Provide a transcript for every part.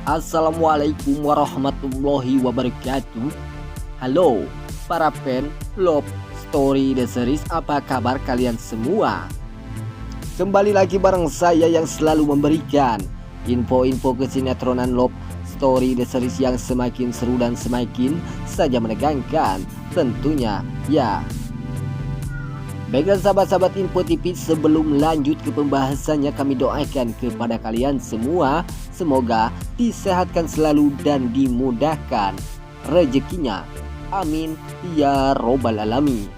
Assalamualaikum warahmatullahi wabarakatuh. Halo para fan Love Story The Series, apa kabar kalian semua? Kembali lagi bareng saya yang selalu memberikan info-info kesinetроnan Love Story The Series yang semakin seru dan semakin saja menegangkan tentunya ya. Baiklah sahabat-sahabat Info TV, sebelum lanjut ke pembahasannya, kami doakan kepada kalian semua semoga disehatkan selalu dan dimudahkan rezekinya. Amin ya robbal alamin.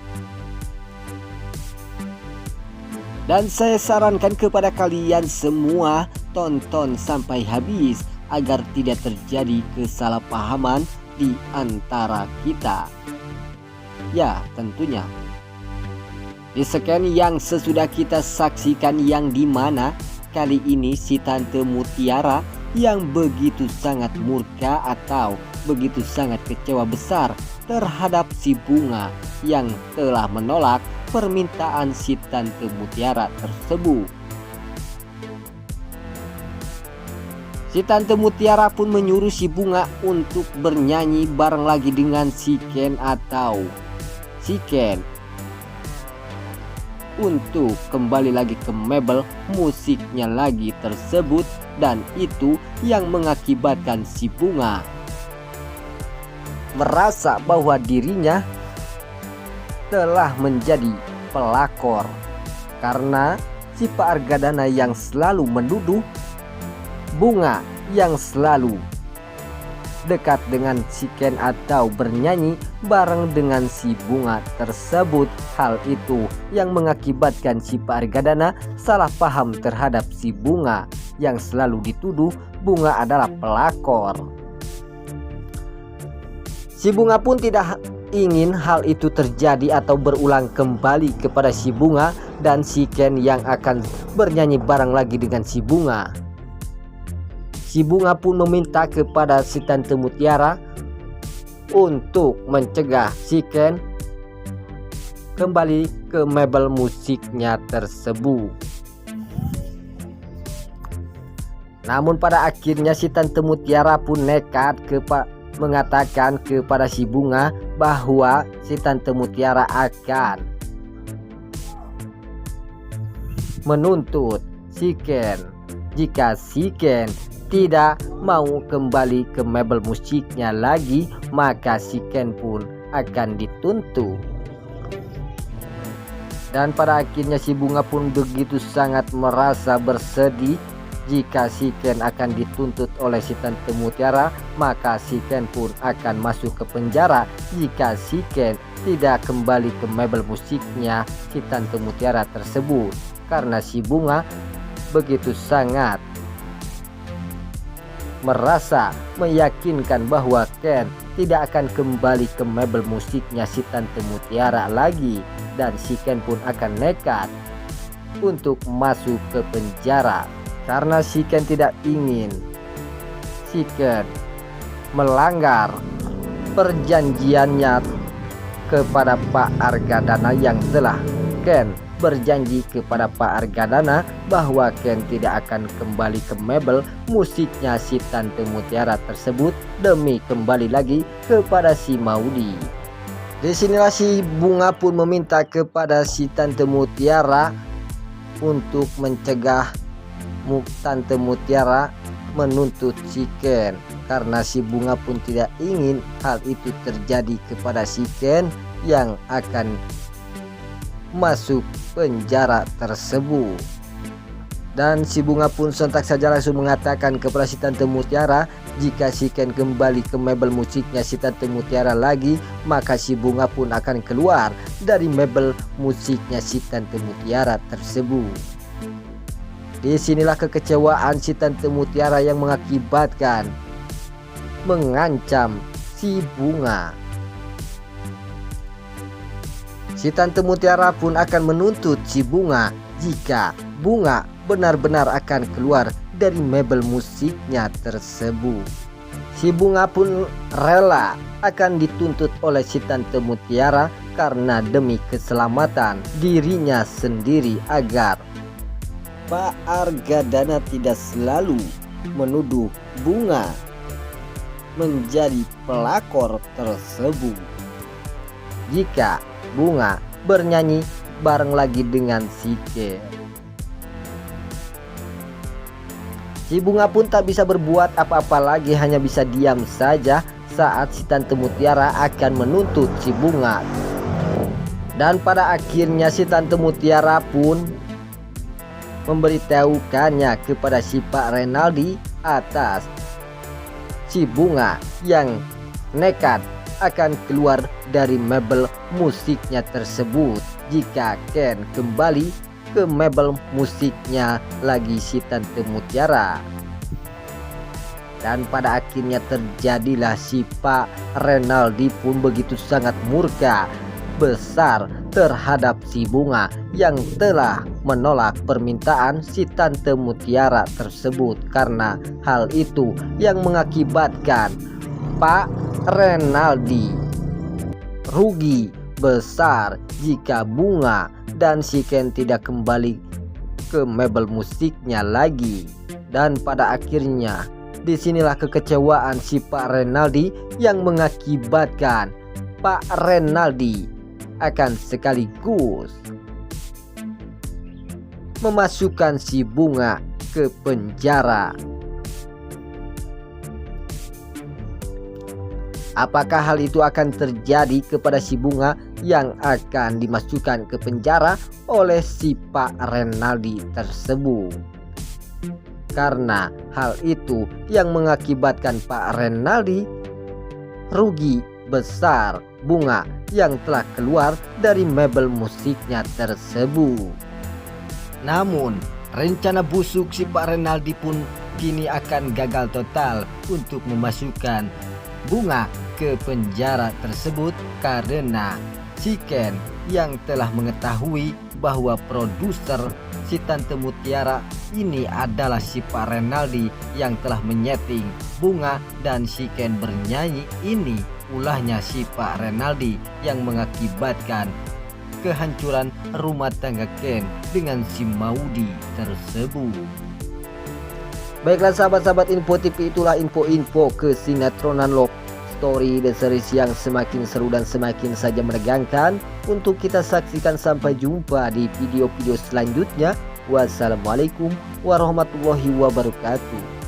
Dan saya sarankan kepada kalian semua tonton sampai habis agar tidak terjadi kesalahpahaman di antara kita. Ya, tentunya di scan yang sesudah kita saksikan, yang dimana kali ini si Tante Mutiara yang begitu sangat murka atau begitu sangat kecewa besar terhadap si Bunga yang telah menolak permintaan si Tante Mutiara tersebut. Si Tante Mutiara pun menyuruh si Bunga untuk bernyanyi bareng lagi dengan si Ken atau si Ken untuk kembali lagi ke mebel musiknya lagi tersebut, dan itu yang mengakibatkan si Bunga merasa bahwa dirinya telah menjadi pelakor karena si Pak Argadana yang selalu menuduh Bunga yang selalu dekat dengan si Ken atau bernyanyi bareng dengan si Bunga tersebut. Hal itu yang mengakibatkan si Pak Argadana salah paham terhadap si Bunga yang selalu dituduh Bunga adalah pelakor. Si Bunga pun tidak ingin hal itu terjadi atau berulang kembali kepada si Bunga dan si Ken yang akan bernyanyi bareng lagi dengan si Bunga. Si Bunga pun meminta kepada si Tante Mutiara untuk mencegah si Ken kembali ke mebel musiknya tersebut. Namun pada akhirnya si Tante Mutiara pun nekat mengatakan kepada si Bunga bahwa si Tante Mutiara akan menuntut si Ken jika si Ken tidak mau kembali ke mebel musiknya lagi, maka si Ken pun akan dituntut. Dan pada akhirnya si Bunga pun begitu sangat merasa bersedih jika si Ken akan dituntut oleh si Tante Mutiara, maka si Ken pun akan masuk ke penjara jika si Ken tidak kembali ke mebel musiknya si Tante Mutiara tersebut. Karena si Bunga begitu sangat merasa meyakinkan bahwa Ken tidak akan kembali ke mebel musiknya si Tante Mutiara lagi, dan si Ken pun akan nekat untuk masuk ke penjara karena si Ken tidak ingin si Ken melanggar perjanjiannya kepada Pak Argadana yang telah Ken berjanji kepada Pak Argadana bahwa Ken tidak akan kembali ke mebel musiknya si Tante Mutiara tersebut demi kembali lagi kepada si Maudi. Disinilah si Bunga pun meminta kepada si Tante Mutiara untuk mencegah Tante Mutiara menuntut si Ken, karena si Bunga pun tidak ingin hal itu terjadi kepada si Ken yang akan masuk penjara tersebut. Dan si Bunga pun sontak saja langsung mengatakan kepada si Tante Mutiara jika si Ken kembali ke mebel musiknya si Tante Mutiara lagi, maka si Bunga pun akan keluar dari mebel musiknya si Tante Mutiara tersebut. Disinilah kekecewaan si Tante Mutiara yang mengakibatkan mengancam si Bunga. Si Tante Mutiara pun akan menuntut si Bunga jika Bunga benar-benar akan keluar dari mebel musiknya tersebut. Si Bunga pun rela akan dituntut oleh si Tante Mutiara karena demi keselamatan dirinya sendiri, agar Pak Argadana tidak selalu menuduh Bunga menjadi pelakor tersebut jika Bunga bernyanyi bareng lagi dengan si Ken. Si Bunga pun tak bisa berbuat apa-apa lagi, hanya bisa diam saja saat si Tante Mutiara akan menuntut si Bunga. Dan pada akhirnya si Tante Mutiara pun memberitahukannya kepada si Pak Renaldi atas si Bunga yang nekat akan keluar dari mebel musiknya tersebut jika Ken kembali ke mebel musiknya lagi si Tante Mutiara. Dan pada akhirnya terjadilah si Pak Renaldi pun begitu sangat murka besar terhadap si Bunga yang telah menolak permintaan si Tante Mutiara tersebut, karena hal itu yang mengakibatkan Pak Renaldi rugi besar jika Bunga dan si Ken tidak kembali ke mebel musiknya lagi. Dan pada akhirnya disinilah kekecewaan si Pak Renaldi yang mengakibatkan Pak Renaldi akan sekaligus memasukkan si Bunga ke penjara. Apakah hal itu akan terjadi kepada si Bunga yang akan dimasukkan ke penjara oleh si Pak Renaldi tersebut? Karena hal itu yang mengakibatkan Pak Renaldi rugi besar Bunga yang telah keluar dari mebel musiknya tersebut. Namun rencana busuk si Pak Renaldi pun kini akan gagal total untuk memasukkan Bunga ke penjara tersebut, karena si Ken yang telah mengetahui bahwa produser si Tante Mutiara ini adalah si Pak Renaldi yang telah menyeting Bunga dan si Ken bernyanyi ini, ulahnya si Pak Renaldi yang mengakibatkan kehancuran rumah tangga Ken dengan si Maudy tersebut. Baiklah sahabat-sahabat Info TV, itulah info-info kesinetronan Love Story The Series yang semakin seru dan semakin saja menegangkan untuk kita saksikan. Sampai jumpa di video-video selanjutnya. Wassalamualaikum warahmatullahi wabarakatuh.